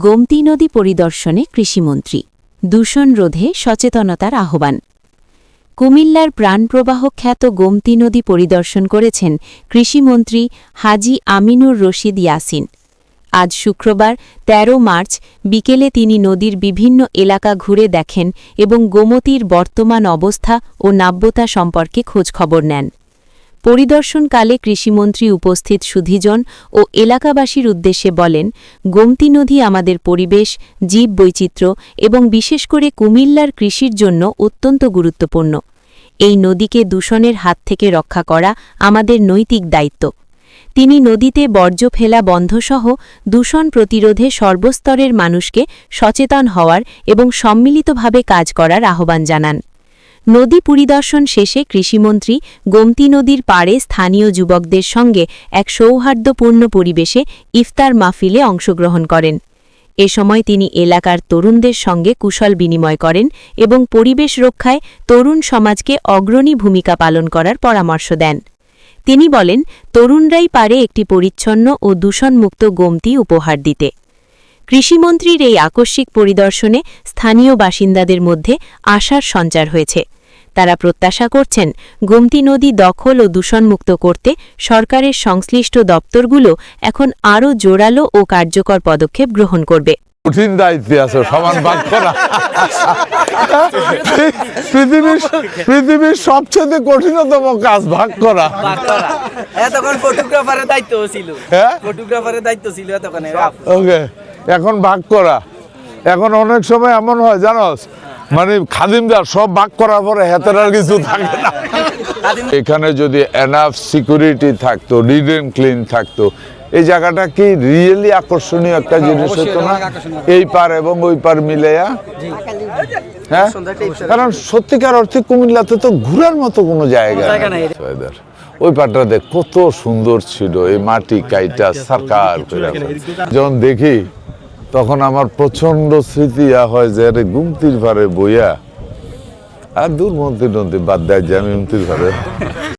গোমতী নদী পরিদর্শনে কৃষিমন্ত্রী দূষণ রোধে সচেতনতার আহ্বান। কুমিল্লার প্রাণপ্রবাহ খ্যাত গোমতী নদী পরিদর্শন করেছেন কৃষিমন্ত্রী হাজী আমিনুর রশিদ ইয়াসিন। আজ শুক্রবার ১৩ মার্চ বিকেলে তিনি নদীর বিভিন্ন এলাকা ঘুরে দেখেন এবং গোমতীর বর্তমান অবস্থা ও নাব্যতা সম্পর্কে খোঁজখবর নেন। পরিদর্শনকালে কৃষিমন্ত্রী উপস্থিত সুধীজন ও এলাকাবাসীর উদ্দেশ্যে বলেন, গোমতী নদী আমাদের পরিবেশ, জীববৈচিত্র্য এবং বিশেষ করে কুমিল্লার কৃষির জন্য অত্যন্ত গুরুত্বপূর্ণ। এই নদীকে দূষণের হাত থেকে রক্ষা করা আমাদের নৈতিক দায়িত্ব। তিনি নদীতে বর্জ্য ফেলা বন্ধসহ দূষণ প্রতিরোধে সর্বস্তরের মানুষকে সচেতন হওয়ার এবং সম্মিলিতভাবে কাজ করার আহ্বান জানান। নদী পরিদর্শন শেষে কৃষিমন্ত্রী গোমতী নদীর পাড়ে স্থানীয় যুবকদের সঙ্গে এক সৌহার্দ্যপূর্ণ পরিবেশে ইফতার মাহফিলে অংশগ্রহণ করেন। এ সময় তিনি এলাকার তরুণদের সঙ্গে কুশল বিনিময় করেন এবং পরিবেশ রক্ষায় তরুণ সমাজকে অগ্রণী ভূমিকা পালন করার পরামর্শ দেন। তিনি বলেন, তরুণরাই পারে একটি পরিচ্ছন্ন ও দূষণমুক্ত গোমতী উপহার দিতে। কৃষিমন্ত্রীর এই আকস্মিক পরিদর্শনে স্থানীয় বাসিন্দাদের মধ্যে আশার সঞ্চার হয়েছে। তারা প্রত্যাশা করছেন, গোমতী নদী দখল ও দূষণমুক্ত করতে সরকারের সংশ্লিষ্ট দপ্তরগুলো এখন আরও জোরালো ও কার্যকর পদক্ষেপ গ্রহণ করবে। কঠিন দায়িত্বে আছে সমান ভাগ করা। পৃথিবীর সবচেয়ে কঠিনতম কাজ ভাগ করা। এতক্ষণ ফটোগ্রাফারের দায়িত্ব ছিল, ফটোগ্রাফারের দায়িত্ব ছিল এতক্ষণ। ওকে, এখন ভাগ করা। এখন অনেক সময় এমন হয় জানোস, মানে খাদিমদার সব ভাগ করার পরে হাতের আর কিছু থাকে না। এখানে যদি এনাফ সিকিউরিটি থাকতো, নিট এন্ড ক্লিন থাকতো, এই জায়গাটা কি রিয়েলি আকর্ষণীয় একটা জিনিস হতো না? এই পার এবং ওই পার মিলেয়া, হ্যাঁ, কারণ সত্যিকার অর্থে কুমিল্লাতে তো ঘোরার মতো কোনো জায়গা নেই। ওই পারটা দেখ কত সুন্দর ছিল, এই মাটি কাইটা সরকার। যখন দেখি তখন আমার প্রচন্ড স্মৃতি হয় যে আরে গুমতির পারে বইয়া আর দূর মন্ত্রী বাদ দেয় যে আমি গুমতির পারে